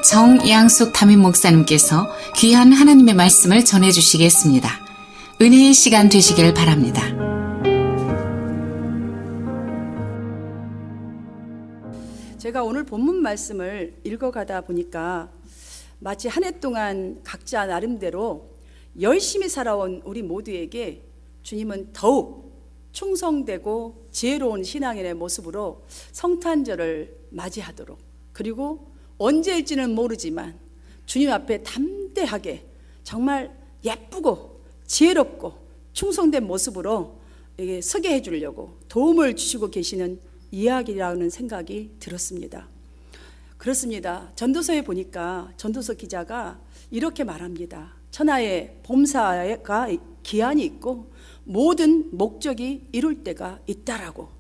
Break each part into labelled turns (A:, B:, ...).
A: 정양숙 담임 목사님께서 귀한 하나님의 말씀을 전해주시겠습니다. 은혜의 시간 되시길 바랍니다.
B: 제가 오늘 본문 말씀을 읽어가다 보니까 마치 한 해 동안 각자 나름대로 열심히 살아온 우리 모두에게 주님은 더욱 충성되고 지혜로운 신앙인의 모습으로 성탄절을 맞이하도록, 그리고 언제일지는 모르지만 주님 앞에 담대하게 정말 예쁘고 지혜롭고 충성된 모습으로 서게 해주려고 도움을 주시고 계시는 이야기라는 생각이 들었습니다. 그렇습니다. 전도서에 보니까 전도서 기자가 이렇게 말합니다. 천하에 범사가 기한이 있고 모든 목적이 이룰 때가 있다라고.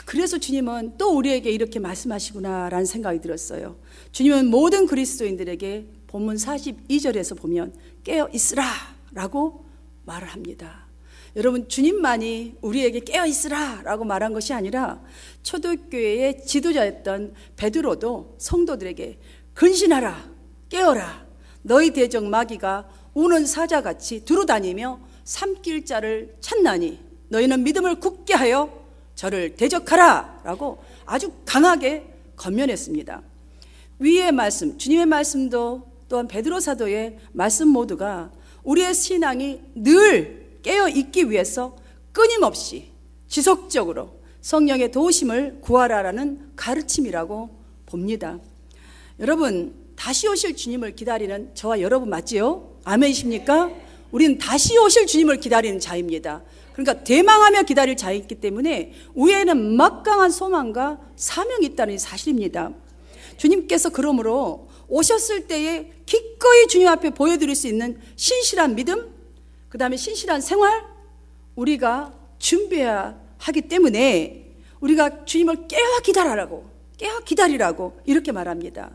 B: 그래서 주님은 또 우리에게 이렇게 말씀하시구나라는 생각이 들었어요. 주님은 모든 그리스도인들에게 본문 42절에서 보면 깨어 있으라 라고 말을 합니다. 여러분, 주님만이 우리에게 깨어 있으라 라고 말한 것이 아니라 초대교회의 지도자였던 베드로도 성도들에게 근신하라, 깨어라, 너희 대적 마귀가 우는 사자같이 두루다니며 삼킬 자를 찾나니 너희는 믿음을 굳게 하여 저를 대적하라 라고 아주 강하게 권면했습니다. 위의 말씀, 주님의 말씀도 또한 베드로 사도의 말씀 모두가 우리의 신앙이 늘 깨어 있기 위해서 끊임없이 지속적으로 성령의 도우심을 구하라라는 가르침이라고 봅니다. 여러분, 다시 오실 주님을 기다리는 저와 여러분 맞지요? 아멘이십니까? 우리는 다시 오실 주님을 기다리는 자입니다. 그러니까 대망하며 기다릴 자이기 때문에 우리에는 막강한 소망과 사명이 있다는 사실입니다. 주님께서 그러므로 오셨을 때에 기꺼이 주님 앞에 보여드릴 수 있는 신실한 믿음, 그 다음에 신실한 생활, 우리가 준비해야 하기 때문에 우리가 주님을 깨어 기다리라고 이렇게 말합니다.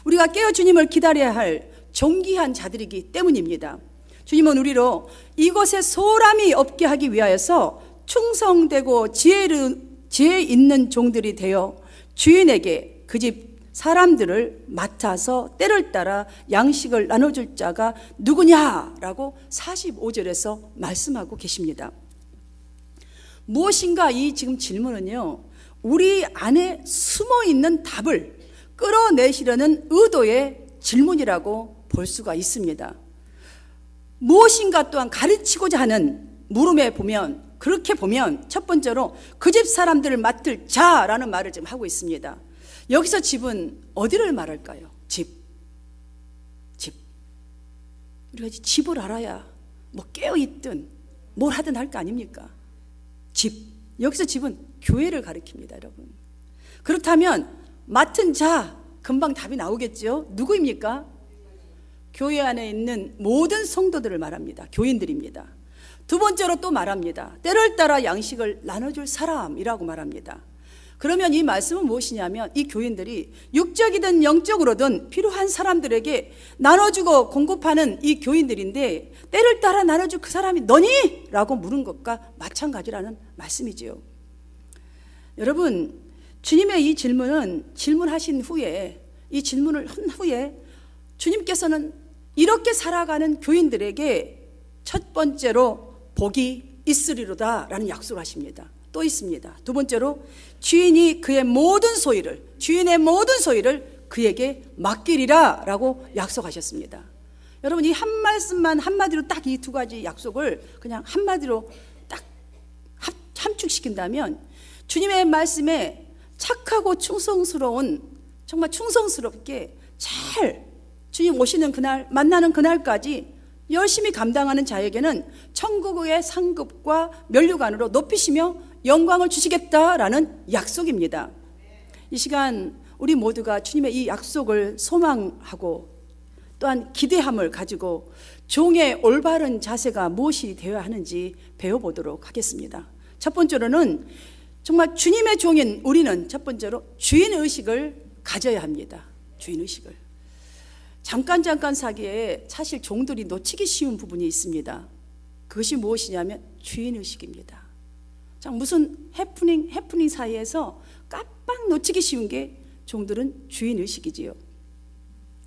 B: 우리가 깨어 주님을 기다려야 할 존귀한 자들이기 때문입니다. 주님은 우리로 이곳에 소람이 없게 하기 위하여서 충성되고 지혜 있는 종들이 되어 주인에게 그 집 사람들을 맡아서 때를 따라 양식을 나눠줄 자가 누구냐라고 45절에서 말씀하고 계십니다. 무엇인가 이 지금 질문은요, 우리 안에 숨어있는 답을 끌어내시려는 의도의 질문이라고 볼 수가 있습니다. 무엇인가 또한 가르치고자 하는 물음에 보면, 그렇게 보면 첫 번째로 그 집 사람들을 맡을 자라는 말을 지금 하고 있습니다. 여기서 집은 어디를 말할까요? 집. 우리가 집을 알아야 뭐 깨어있든 뭘 하든 할 거 아닙니까? 집. 여기서 집은 교회를 가리킵니다, 여러분. 그렇다면 맡은 자, 금방 답이 나오겠죠? 누구입니까? 교회 안에 있는 모든 성도들을 말합니다. 교인들입니다. 두 번째로 또 말합니다. 때를 따라 양식을 나눠줄 사람이라고 말합니다. 그러면 이 말씀은 무엇이냐면 이 교인들이 육적이든 영적으로든 필요한 사람들에게 나눠주고 공급하는 이 교인들인데 때를 따라 나눠줄 그 사람이 너니? 라고 물은 것과 마찬가지라는 말씀이지요. 여러분, 주님의 이 질문하신 후에, 이 질문을 한 후에 주님께서는 이렇게 살아가는 교인들에게 첫 번째로 복이 있으리로다 라는 약속을 하십니다. 또 있습니다. 두 번째로 주인의 모든 소유를 그에게 맡기리라 라고 약속하셨습니다. 여러분, 이 한 말씀만 한마디로 딱 이 두 가지 약속을 그냥 한마디로 딱 함축시킨다면 주님의 말씀에 착하고 충성스러운, 정말 충성스럽게 잘 주님 오시는 그날, 만나는 그날까지 열심히 감당하는 자에게는 천국의 상급과 면류관으로 높이시며 영광을 주시겠다라는 약속입니다. 이 시간 우리 모두가 주님의 이 약속을 소망하고 또한 기대함을 가지고 종의 올바른 자세가 무엇이 되어야 하는지 배워보도록 하겠습니다. 첫 번째로는 정말 주님의 종인 우리는 첫 번째로 주인의식을 가져야 합니다. 주인의식을. 잠깐 사기에 사실 종들이 놓치기 쉬운 부분이 있습니다. 그것이 무엇이냐면 주인의식입니다. 무슨 해프닝 사이에서 깜빡 놓치기 쉬운 게 종들은 주인의식이지요.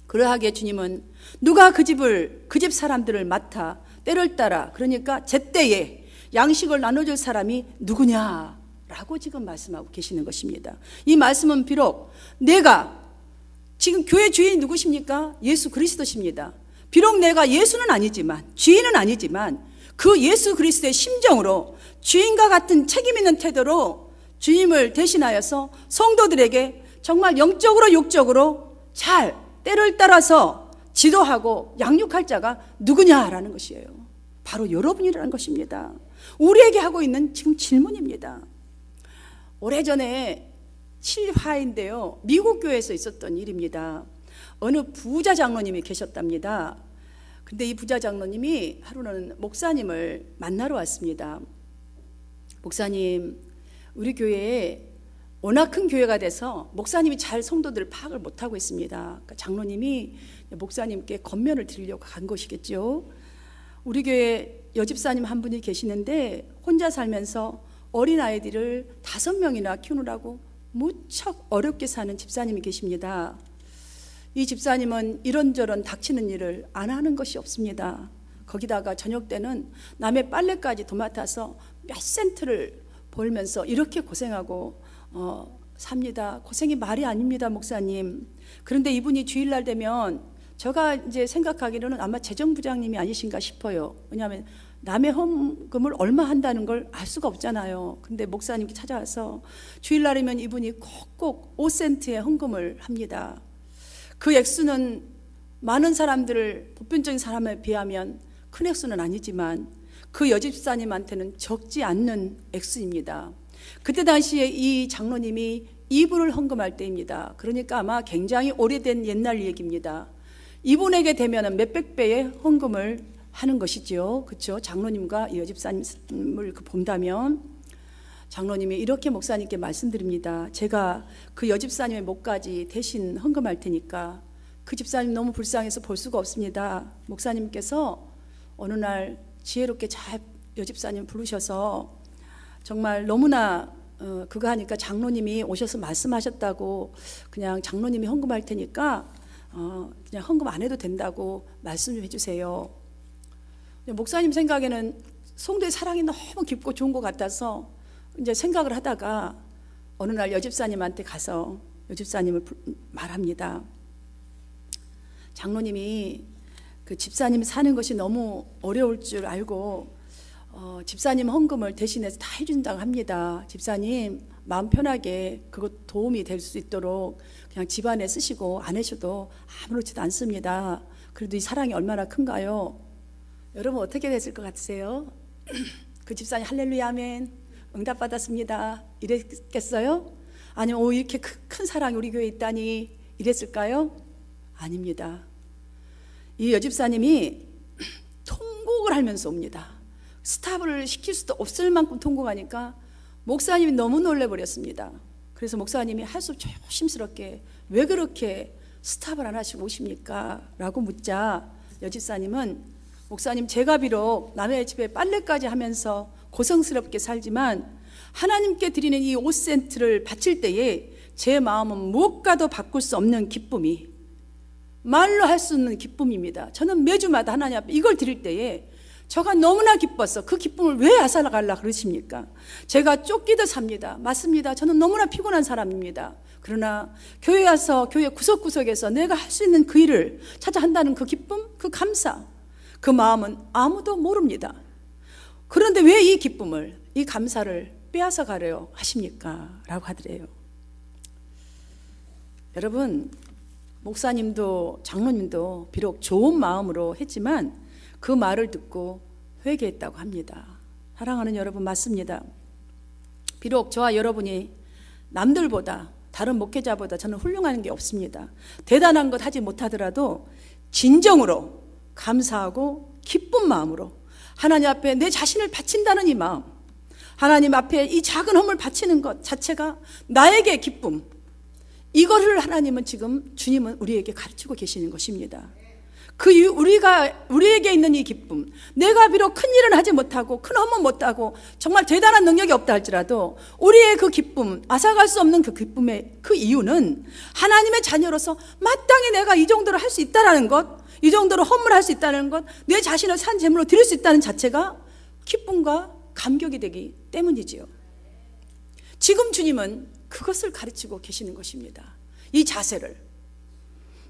B: 그러하기에 주님은 누가 그 집 사람들을 맡아 때를 따라, 그러니까 제때에 양식을 나눠줄 사람이 누구냐라고 지금 말씀하고 계시는 것입니다. 이 말씀은 비록 내가 지금 교회 주인이 누구십니까? 예수 그리스도십니다. 비록 내가 예수는 아니지만, 주인은 아니지만 그 예수 그리스도의 심정으로 주인과 같은 책임 있는 태도로 주님을 대신하여서 성도들에게 정말 영적으로 육적으로 잘 때를 따라서 지도하고 양육할 자가 누구냐라는 것이에요. 바로 여러분이라는 것입니다. 우리에게 하고 있는 지금 질문입니다. 오래전에 7화인데요. 미국 교회에서 있었던 일입니다. 어느 부자 장로님이 계셨답니다. 근데 이 부자 장로님이 하루는 목사님을 만나러 왔습니다. 목사님, 우리 교회에 워낙 큰 교회가 돼서 목사님이 잘 성도들을 파악을 못하고 있습니다. 그러니까 장로님이 목사님께 권면을 드리려고 간 것이겠죠. 우리 교회 여집사님 한 분이 계시는데 혼자 살면서 어린아이들을 5명이나 키우느라고 무척 어렵게 사는 집사님이 계십니다. 이 집사님은 이런저런 닥치는 일을 안 하는 것이 없습니다. 거기다가 저녁 때는 남의 빨래까지 도맡아서 몇 센트를 벌면서 이렇게 고생하고 삽니다. 고생이 말이 아닙니다, 목사님. 그런데 이분이 주일날 되면 제가 이제 생각하기로는 아마 재정부장님이 아니신가 싶어요. 왜냐하면 남의 헌금을 얼마 한다는 걸 알 수가 없잖아요. 근데 목사님께 찾아와서 주일날이면 이분이 꼭꼭 5센트의 헌금을 합니다. 그 액수는 많은 사람들을, 보편적인 사람에 비하면 큰 액수는 아니지만 그 여집사님한테는 적지 않는 액수입니다. 그때 당시에 이 장로님이 2불을 헌금할 때입니다. 그러니까 아마 굉장히 오래된 옛날 얘기입니다. 이분에게 되면 몇백 배의 헌금을 하는 것이죠. 그렇죠? 장로님과 이 여집사님을 본다면 장로님이 이렇게 목사님께 말씀드립니다. 제가 그 여집사님의 목까지 대신 헌금할 테니까 그 집사님 너무 불쌍해서 볼 수가 없습니다. 목사님께서 어느 날 지혜롭게 잘 여집사님 부르셔서 정말 너무나 그거 하니까 장로님이 오셔서 말씀하셨다고 그냥 장로님이 헌금할 테니까 그냥 헌금 안 해도 된다고 말씀 좀 해주세요. 목사님 생각에는 성도의 사랑이 너무 깊고 좋은 것 같아서 이제 생각을 하다가 어느 날 여집사님한테 가서 여집사님을 말합니다. 장로님이 그 집사님 사는 것이 너무 어려울 줄 알고 집사님 헌금을 대신해서 다 해준다고 합니다. 집사님 마음 편하게 그것 도움이 될 수 있도록 그냥 집안에 쓰시고 안 하셔도 아무렇지도 않습니다. 그래도 이 사랑이 얼마나 큰가요? 여러분 어떻게 됐을 것 같으세요? 그 집사님 할렐루야 아멘 응답받았습니다 이랬겠어요? 아니면 이렇게 큰 사랑이 우리 교회에 있다니 이랬을까요? 아닙니다. 이 여집사님이 통곡을 하면서 옵니다. 스탑을 시킬 수도 없을 만큼 통곡하니까 목사님이 너무 놀래버렸습니다. 그래서 목사님이 할수 조심스럽게 왜 그렇게 스탑을 안 하시고 오십니까? 라고 묻자 여집사님은 목사님 제가 비록 남의 집에 빨래까지 하면서 고성스럽게 살지만 하나님께 드리는 이 5센트를 바칠 때에 제 마음은 무엇과도 바꿀 수 없는 기쁨이 말로 할 수 없는 기쁨입니다. 저는 매주마다 하나님 앞에 이걸 드릴 때에 저가 너무나 기뻐서 그 기쁨을 왜 앗아가려고 그러십니까? 제가 쫓기듯 삽니다. 맞습니다. 저는 너무나 피곤한 사람입니다. 그러나 교회 와서 교회 구석구석에서 내가 할 수 있는 그 일을 찾아 한다는 그 기쁨, 그 감사, 그 마음은 아무도 모릅니다. 그런데 왜 이 기쁨을, 이 감사를 빼앗아 가려 하십니까? 라고 하더래요. 여러분, 목사님도 장로님도 비록 좋은 마음으로 했지만 그 말을 듣고 회개했다고 합니다. 사랑하는 여러분, 맞습니다. 비록 저와 여러분이 남들보다 다른 목회자보다 저는 훌륭한 게 없습니다. 대단한 것 하지 못하더라도 진정으로 감사하고 기쁜 마음으로 하나님 앞에 내 자신을 바친다는 이 마음, 하나님 앞에 이 작은 헌물 바치는 것 자체가 나에게 기쁨, 이거를 하나님은 지금 주님은 우리에게 가르치고 계시는 것입니다. 우리에게 있는 이 기쁨, 내가 비록 큰 일은 하지 못하고 큰 업무 못하고 정말 대단한 능력이 없다 할지라도 우리의 그 기쁨, 앗아갈 수 없는 그 기쁨의 그 이유는 하나님의 자녀로서 마땅히 내가 이 정도로 할 수 있다는 것, 이 정도로 헌물할 수 있다는 것, 내 자신을 산 제물로 드릴 수 있다는 자체가 기쁨과 감격이 되기 때문이지요. 지금 주님은 그것을 가르치고 계시는 것입니다. 이 자세를.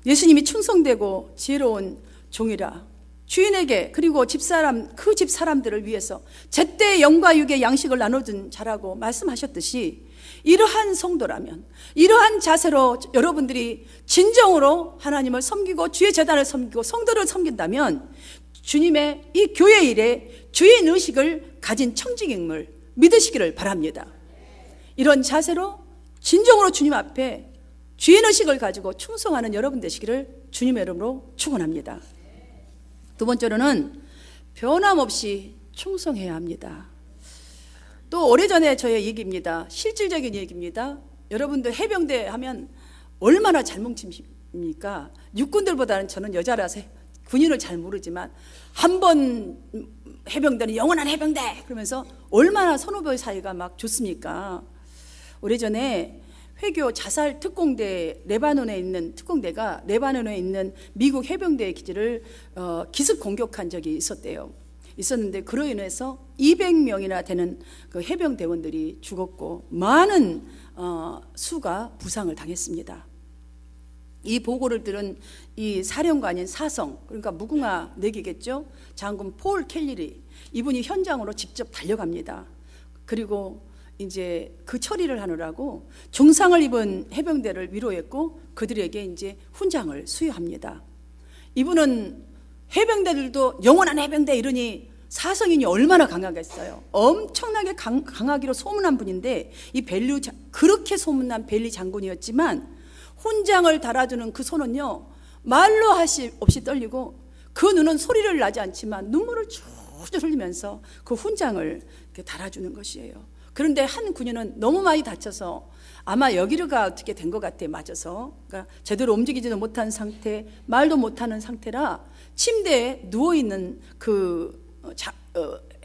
B: 예수님이 충성되고 지혜로운 종이라 주인에게 그리고 집사람, 그 집 사람들을 위해서 제때 영과 육의 양식을 나눠준 자라고 말씀하셨듯이 이러한 성도라면, 이러한 자세로 여러분들이 진정으로 하나님을 섬기고 주의 제단을 섬기고 성도를 섬긴다면 주님의 이 교회 일에 주인 의식을 가진 청직인물 믿으시기를 바랍니다. 이런 자세로 진정으로 주님 앞에 주인의식을 가지고 충성하는 여러분 되시기를 주님의 이름으로 축원합니다. 두 번째로는 변함없이 충성해야 합니다. 또 오래전에 저의 얘기입니다. 실질적인 얘기입니다. 여러분들 해병대 하면 얼마나 잘 뭉칩니까? 육군들보다는 저는 여자라서 군인을 잘 모르지만 한 번 해병대는 영원한 해병대 그러면서 얼마나 선후배 사이가 막 좋습니까? 오래전에 회교 자살 특공대 레바논에 있는 특공대가 레바논에 있는 미국 해병대 기지를 기습 공격한 적이 있었는데 그로 인해서 200명이나 되는 그 해병대원들이 죽었고 많은 수가 부상을 당했습니다. 이 보고를 들은 이 사령관인 사성, 그러니까 무궁화 내기겠죠, 장군 폴 켈리리, 이분이 현장으로 직접 달려갑니다. 그리고 이제 그 처리를 하느라고 중상을 입은 해병대를 위로했고 그들에게 이제 훈장을 수여합니다. 이분은 해병대들도 영원한 해병대 이러니 사성인이 얼마나 강하겠어요. 엄청나게 강하기로 소문난 분인데 이 그렇게 소문난 벨리 장군이었지만 훈장을 달아주는 그 손은요 말로 없이 떨리고 그 눈은 소리를 나지 않지만 눈물을 줄줄 흘리면서 그 훈장을 이렇게 달아주는 것이에요. 그런데 한 군인은 너무 많이 다쳐서 아마 여기가 어떻게 된 것 같아, 맞아서. 그러니까 제대로 움직이지도 못한 상태, 말도 못하는 상태라 침대에 누워있는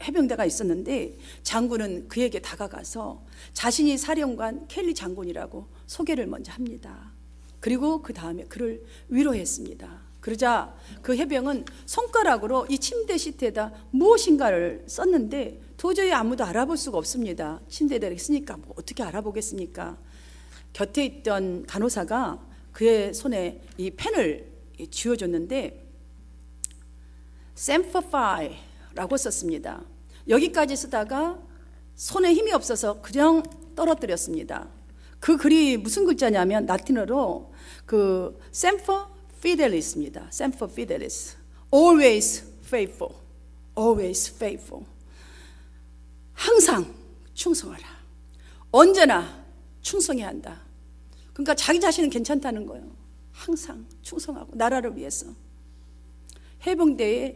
B: 해병대가 있었는데 장군은 그에게 다가가서 자신이 사령관 켈리 장군이라고 소개를 먼저 합니다. 그리고 그 다음에 그를 위로했습니다. 그러자 그 해병은 손가락으로 이 침대 시트에다 무엇인가를 썼는데 도저히 아무도 알아볼 수가 없습니다. 침대에다 있으니까 뭐 어떻게 알아보겠습니까? 곁에 있던 간호사가 그의 손에 이 펜을 쥐어줬는데 샘퍼파이라고 썼습니다. 여기까지 쓰다가 손에 힘이 없어서 그냥 떨어뜨렸습니다. 그 글이 무슨 글자냐면 라틴어로 그 샘퍼 피델리스입니다. 샘퍼 피델리스. Always faithful. Always faithful. 항상 충성하라. 언제나 충성해야 한다. 그러니까 자기 자신은 괜찮다는 거예요. 항상 충성하고 나라를 위해서.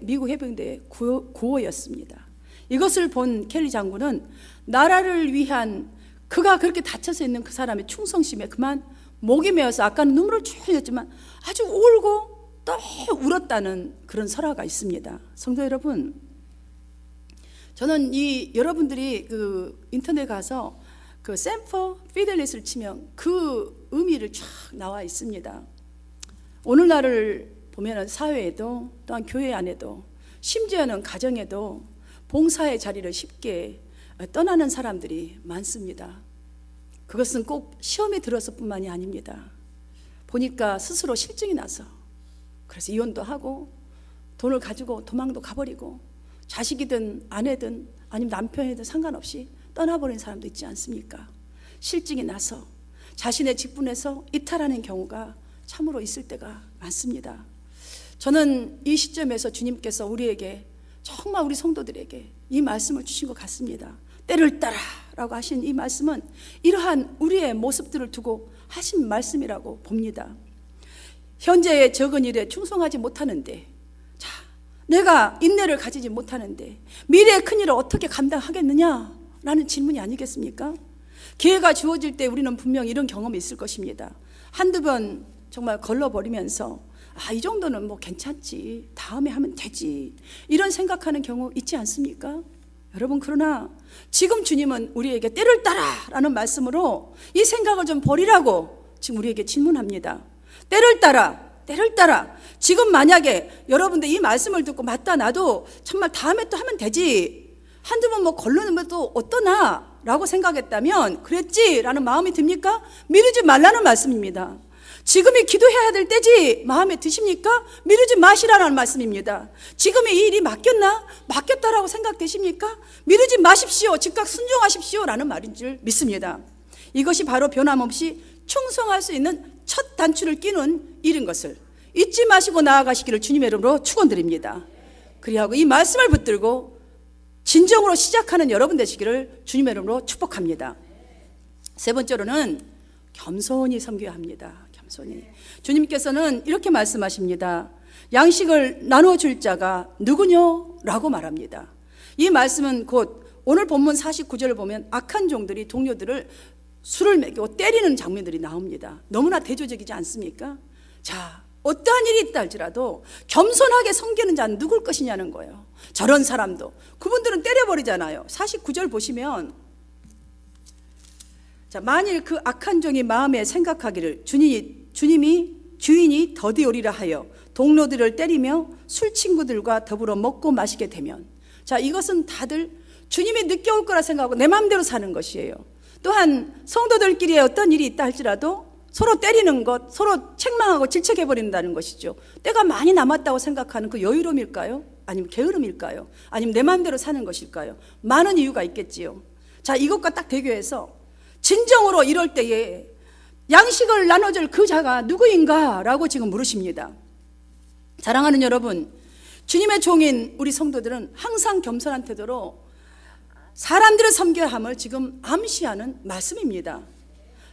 B: 미국 해병대의 구호였습니다. 이것을 본 켈리 장군은 나라를 위한 그가 그렇게 다쳐서 있는 그 사람의 충성심에 그만 목이 메어서 아까는 눈물을 쭉 흘렸지만 아주 울고 또 울었다는 그런 설화가 있습니다. 성도 여러분, 저는 여러분들이 그 인터넷 가서 그 샘퍼 피델리스를 치면 그 의미를 쫙 나와 있습니다. 오늘날을 보면 사회에도 또한 교회 안에도 심지어는 가정에도 봉사의 자리를 쉽게 떠나는 사람들이 많습니다. 그것은 꼭 시험에 들어서 뿐만이 아닙니다. 보니까 스스로 실증이 나서 그래서 이혼도 하고 돈을 가지고 도망도 가버리고 자식이든 아내든 아니면 남편이든 상관없이 떠나버린 사람도 있지 않습니까? 실증이 나서 자신의 직분에서 이탈하는 경우가 참으로 있을 때가 많습니다. 저는 이 시점에서 주님께서 우리에게 정말 우리 성도들에게 이 말씀을 주신 것 같습니다. 때를 따라 라고 하신 이 말씀은 이러한 우리의 모습들을 두고 하신 말씀이라고 봅니다. 현재의 적은 일에 충성하지 못하는데, 자, 내가 인내를 가지지 못하는데 미래의 큰 일을 어떻게 감당하겠느냐? 라는 질문이 아니겠습니까? 기회가 주어질 때 우리는 분명 이런 경험이 있을 것입니다. 한두 번 정말 걸러버리면서 이 정도는 뭐 괜찮지, 다음에 하면 되지, 이런 생각하는 경우 있지 않습니까? 여러분, 그러나 지금 주님은 우리에게 때를 따라라는 말씀으로 이 생각을 좀 버리라고 지금 우리에게 질문합니다. 때를 따라. 지금 만약에 여러분들 이 말씀을 듣고 맞다, 나도 정말 다음에 또 하면 되지, 한두 번 뭐 걸러내면 또 어떠나 라고 생각했다면 그랬지라는 마음이 듭니까? 미루지 말라는 말씀입니다. 지금이 기도해야 될 때지 마음에 드십니까? 미루지 마시라는 말씀입니다. 지금의 이 일이 맡겼다라고 생각되십니까? 미루지 마십시오. 즉각 순종하십시오라는 말인 줄 믿습니다. 이것이 바로 변함없이 충성할 수 있는 첫 단추를 끼는 일인 것을 잊지 마시고 나아가시기를 주님의 이름으로 축원드립니다. 그리하고 이 말씀을 붙들고 진정으로 시작하는 여러분 되시기를 주님의 이름으로 축복합니다. 세 번째로는 겸손히 섬겨야 합니다. 겸손히. 주님께서는 이렇게 말씀하십니다. 양식을 나눠줄 자가 누구뇨? 라고 말합니다. 이 말씀은 곧 오늘 본문 49절을 보면 악한 종들이 동료들을 술을 먹이고 때리는 장면들이 나옵니다. 너무나 대조적이지 않습니까? 자, 어떠한 일이 있다 할지라도 겸손하게 섬기는 자는 누굴 것이냐는 거예요. 저런 사람도. 그분들은 때려버리잖아요. 49절 보시면, 자, 만일 그 악한 종이 마음에 생각하기를 주인이 더디오리라 하여 동료들을 때리며 술 친구들과 더불어 먹고 마시게 되면, 자, 이것은 다들 주님이 늦게 올 거라 생각하고 내 마음대로 사는 것이에요. 또한 성도들끼리 어떤 일이 있다 할지라도 서로 때리는 것, 서로 책망하고 질책해버린다는 것이죠. 때가 많이 남았다고 생각하는 그 여유로움일까요? 아니면 게으름일까요? 아니면 내 마음대로 사는 것일까요? 많은 이유가 있겠지요. 자, 이것과 딱 대교해서 진정으로 이럴 때에 양식을 나눠줄 그 자가 누구인가? 라고 지금 물으십니다. 사랑하는 여러분, 주님의 종인 우리 성도들은 항상 겸손한 태도로 사람들을 섬겨야 함을 지금 암시하는 말씀입니다.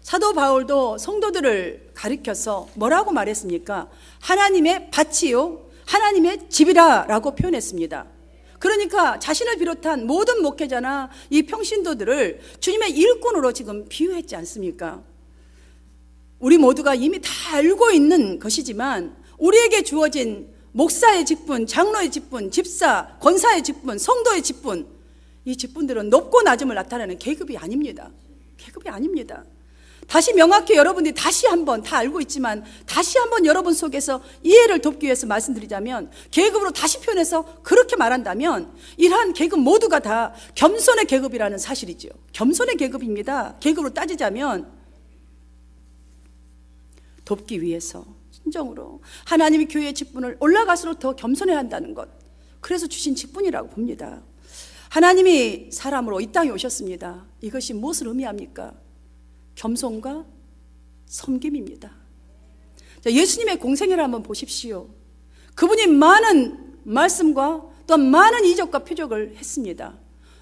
B: 사도 바울도 성도들을 가리켜서 뭐라고 말했습니까? 하나님의 밭이요 하나님의 집이라 라고 표현했습니다. 그러니까 자신을 비롯한 모든 목회자나 이 평신도들을 주님의 일꾼으로 지금 비유했지 않습니까? 우리 모두가 이미 다 알고 있는 것이지만 우리에게 주어진 목사의 직분, 장로의 직분, 집사, 권사의 직분, 성도의 직분, 이 직분들은 높고 낮음을 나타내는 계급이 아닙니다. 계급이 아닙니다. 다시 명확히 여러분들이 다시 한번 다 알고 있지만 다시 한번 여러분 속에서 이해를 돕기 위해서 말씀드리자면, 계급으로 다시 표현해서 그렇게 말한다면 이러한 계급 모두가 다 겸손의 계급이라는 사실이죠. 겸손의 계급입니다. 계급으로 따지자면 돕기 위해서 진정으로 하나님이 교회의 직분을 올라갈수록 더 겸손해야 한다는 것, 그래서 주신 직분이라고 봅니다. 하나님이 사람으로 이 땅에 오셨습니다. 이것이 무엇을 의미합니까? 겸손과 섬김입니다. 예수님의 공생애를 한번 보십시오. 그분이 많은 말씀과 또 많은 이적과 표적을 했습니다.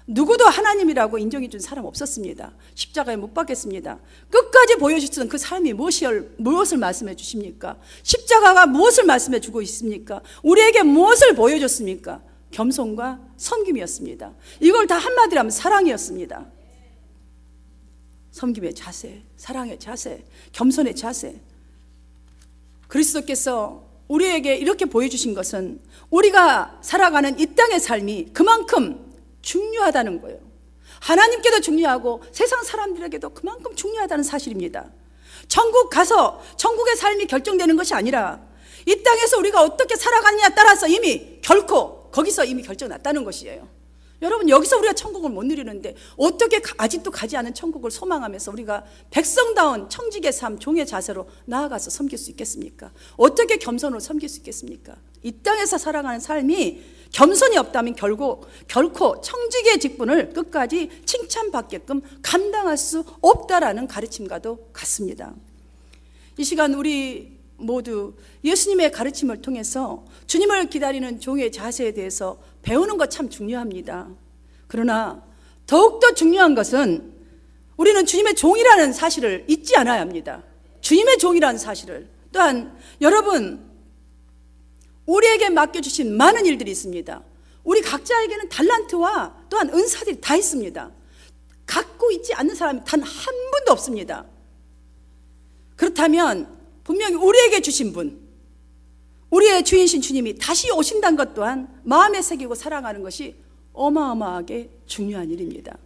B: 누구도 하나님이라고 인정해 준 사람 없었습니다. 십자가에 못 박혔습니다. 끝까지 보여주시던 그 삶이 무엇을 말씀해 주십니까? 십자가가 무엇을 말씀해 주고 있습니까? 우리에게 무엇을 보여줬습니까? 겸손과 섬김이었습니다. 이걸 다 한마디로 하면 사랑이었습니다. 섬김의 자세, 사랑의 자세, 겸손의 자세. 그리스도께서 우리에게 이렇게 보여주신 것은 우리가 살아가는 이 땅의 삶이 그만큼 중요하다는 거예요. 하나님께도 중요하고 세상 사람들에게도 그만큼 중요하다는 사실입니다. 천국 가서 천국의 삶이 결정되는 것이 아니라 이 땅에서 우리가 어떻게 살아가느냐에 따라서 이미 결코 거기서 이미 결정났다는 것이에요. 여러분, 여기서 우리가 천국을 못 누리는데 어떻게 아직도 가지 않은 천국을 소망하면서 우리가 백성다운 청직의 삶, 종의 자세로 나아가서 섬길 수 있겠습니까? 어떻게 겸손으로 섬길 수 있겠습니까? 이 땅에서 살아가는 삶이 겸손이 없다면 결코 청직의 직분을 끝까지 칭찬받게끔 감당할 수 없다라는 가르침과도 같습니다. 이 시간 우리 모두 예수님의 가르침을 통해서 주님을 기다리는 종의 자세에 대해서 배우는 것 참 중요합니다. 그러나 더욱더 중요한 것은 우리는 주님의 종이라는 사실을 잊지 않아야 합니다. 주님의 종이라는 사실을. 또한 여러분, 우리에게 맡겨주신 많은 일들이 있습니다. 우리 각자에게는 달란트와 또한 은사들이 다 있습니다. 갖고 있지 않는 사람이 단 한 분도 없습니다. 그렇다면 분명히 우리에게 주신 분, 우리의 주인신 주님이 다시 오신다는 것 또한 마음에 새기고 살아가는 것이 어마어마하게 중요한 일입니다.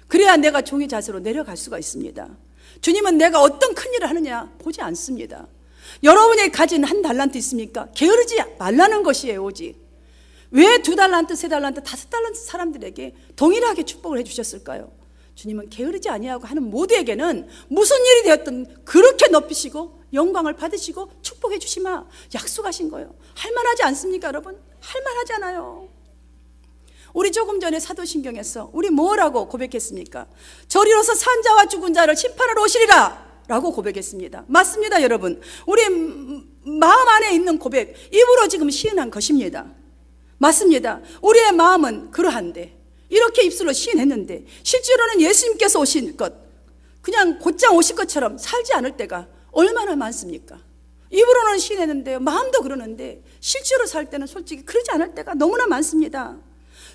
B: 그래야 내가 종의 자세로 내려갈 수가 있습니다. 주님은 내가 어떤 큰 일을 하느냐 보지 않습니다. 여러분이 가진 1달란트 있습니까? 게으르지 말라는 것이에요. 오직 왜 2달란트, 3달란트, 5달란트 사람들에게 동일하게 축복을 해주셨을까요? 주님은 게으르지 아니하고 하는 모두에게는 무슨 일이 되었든 그렇게 높이시고 영광을 받으시고 축복해 주시마 약속하신 거예요. 할만하지 않습니까 여러분? 할만하잖아요. 우리 조금 전에 사도신경에서 우리 뭐라고 고백했습니까? 저리로서 산 자와 죽은 자를 심판하러 오시리라 라고 고백했습니다. 맞습니다 여러분. 우리 마음 안에 있는 고백, 입으로 지금 시인한 것입니다. 맞습니다. 우리의 마음은 그러한데 이렇게 입술로 시인했는데 실제로는 예수님께서 오신 것, 그냥 곧장 오실 것처럼 살지 않을 때가 얼마나 많습니까? 입으로는 시인했는데 마음도 그러는데 실제로 살 때는 솔직히 그러지 않을 때가 너무나 많습니다.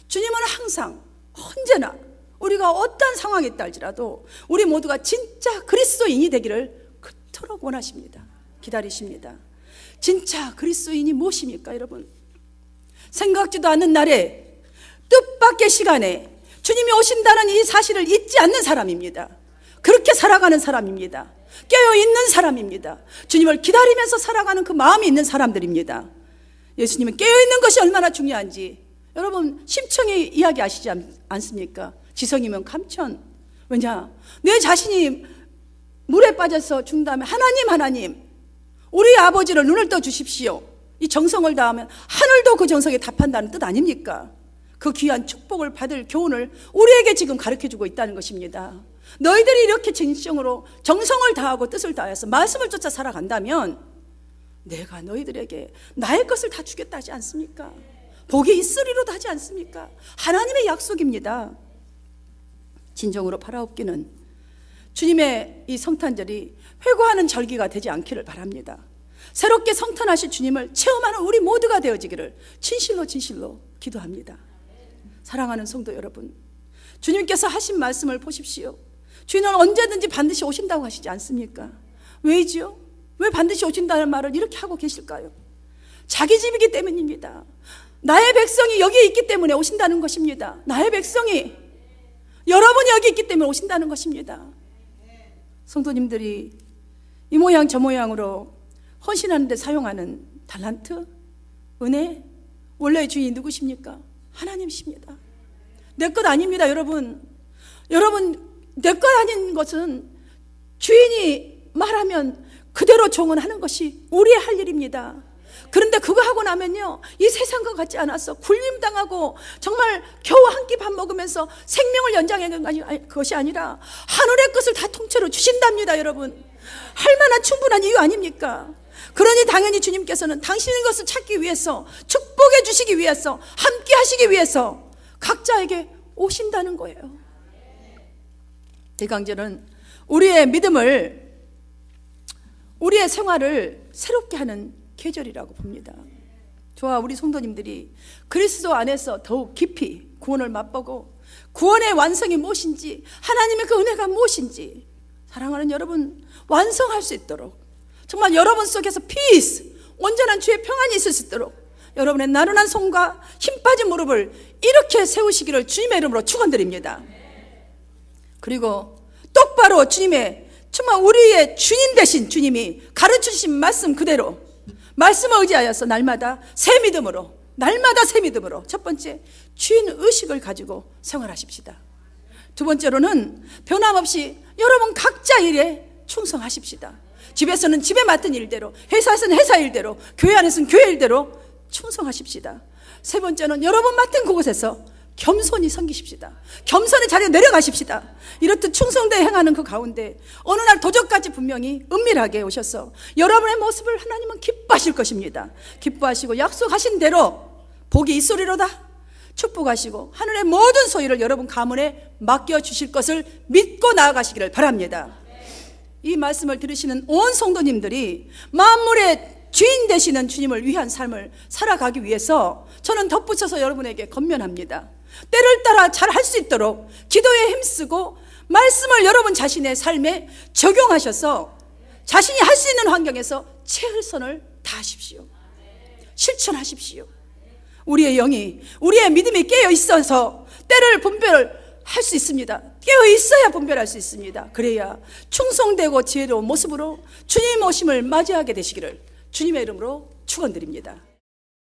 B: 주님은 항상 언제나 우리가 어떤 상황에 있다 할지라도 우리 모두가 진짜 그리스도인이 되기를 그토록 원하십니다. 기다리십니다. 진짜 그리스도인이 무엇입니까 여러분? 생각지도 않는 날에 뜻밖의 시간에 주님이 오신다는 이 사실을 잊지 않는 사람입니다. 그렇게 살아가는 사람입니다. 깨어있는 사람입니다. 주님을 기다리면서 살아가는 그 마음이 있는 사람들입니다. 예수님은 깨어있는 것이 얼마나 중요한지 여러분 심청이 이야기하시지 않습니까? 지성이면 감천. 왜냐? 내 자신이 물에 빠져서 죽는다면 하나님 우리 아버지를 눈을 떠 주십시오. 이 정성을 다하면 하늘도 그 정성에 답한다는 뜻 아닙니까? 그 귀한 축복을 받을 교훈을 우리에게 지금 가르쳐주고 있다는 것입니다. 너희들이 이렇게 진정으로 정성을 다하고 뜻을 다해서 말씀을 쫓아 살아간다면 내가 너희들에게 나의 것을 다 주겠다 하지 않습니까? 복이 있으리로도 하지 않습니까? 하나님의 약속입니다. 진정으로 바라옵기는 주님의 이 성탄절이 회고하는 절기가 되지 않기를 바랍니다. 새롭게 성탄하실 주님을 체험하는 우리 모두가 되어지기를 진실로 기도합니다. 사랑하는 성도 여러분, 주님께서 하신 말씀을 보십시오. 주인은 언제든지 반드시 오신다고 하시지 않습니까? 왜지요? 왜 반드시 오신다는 말을 이렇게 하고 계실까요? 자기 집이기 때문입니다. 나의 백성이 여기 있기 때문에 오신다는 것입니다. 나의 백성이 여러분이 여기 있기 때문에 오신다는 것입니다. 성도님들이 이 모양 저 모양으로 헌신하는 데 사용하는 달란트, 은혜, 원래의 주인이 누구십니까? 하나님이십니다. 내 것 아닙니다 여러분. 내 것 아닌 것은 주인이 말하면 그대로 종언하는 것이 우리의 할 일입니다. 그런데 그거 하고 나면요 이 세상과 같지 않아서 굴림당하고 정말 겨우 한 끼 밥 먹으면서 생명을 연장하는 것이 아니라 하늘의 것을 다 통째로 주신답니다 여러분. 할 만한 충분한 이유 아닙니까? 그러니 당연히 주님께서는 당신의 것을 찾기 위해서, 축복해 주시기 위해서, 함께 하시기 위해서 각자에게 오신다는 거예요. 대강절은 우리의 믿음을, 우리의 생활을 새롭게 하는 계절이라고 봅니다. 저와 우리 성도님들이 그리스도 안에서 더욱 깊이 구원을 맛보고 구원의 완성이 무엇인지, 하나님의 그 은혜가 무엇인지 사랑하는 여러분 완성할 수 있도록, 정말 여러분 속에서 피스, 온전한 주의 평안이 있을 수 있도록 여러분의 나른한 손과 힘 빠진 무릎을 이렇게 세우시기를 주님의 이름으로 축원드립니다. 그리고 똑바로 주님의, 정말 우리의 주인 되신 주님이 가르쳐주신 말씀 그대로 말씀을 의지하여서 날마다 새 믿음으로 첫 번째 주인 의식을 가지고 생활하십시다. 두 번째로는 변함없이 여러분 각자 일에 충성하십시다. 집에서는 집에 맡은 일대로, 회사에서는 회사 일대로, 교회 안에서는 교회 일대로 충성하십시다. 세 번째는 여러분 맡은 그곳에서 겸손히 섬기십시다. 겸손의 자리에 내려가십시다. 이렇듯 충성되어 행하는 그 가운데 어느 날 도적같이 분명히 은밀하게 오셔서 여러분의 모습을 하나님은 기뻐하실 것입니다. 기뻐하시고 약속하신 대로 복이 있으리로다 축복하시고 하늘의 모든 소유를 여러분 가문에 맡겨주실 것을 믿고 나아가시기를 바랍니다. 이 말씀을 들으시는 온 성도님들이 만물의 주인 되시는 주님을 위한 삶을 살아가기 위해서 저는 덧붙여서 여러분에게 권면합니다. 때를 따라 잘 할 수 있도록 기도에 힘쓰고 말씀을 여러분 자신의 삶에 적용하셔서 자신이 할 수 있는 환경에서 최선을 다하십시오. 실천하십시오. 우리의 영이, 우리의 믿음이 깨어 있어서 때를 분별할 수 있습니다. 깨어 있어야 분별할 수 있습니다. 그래야 충성되고 지혜로운 모습으로 주님 오심을 맞이하게 되시기를 주님의 이름으로 축원드립니다.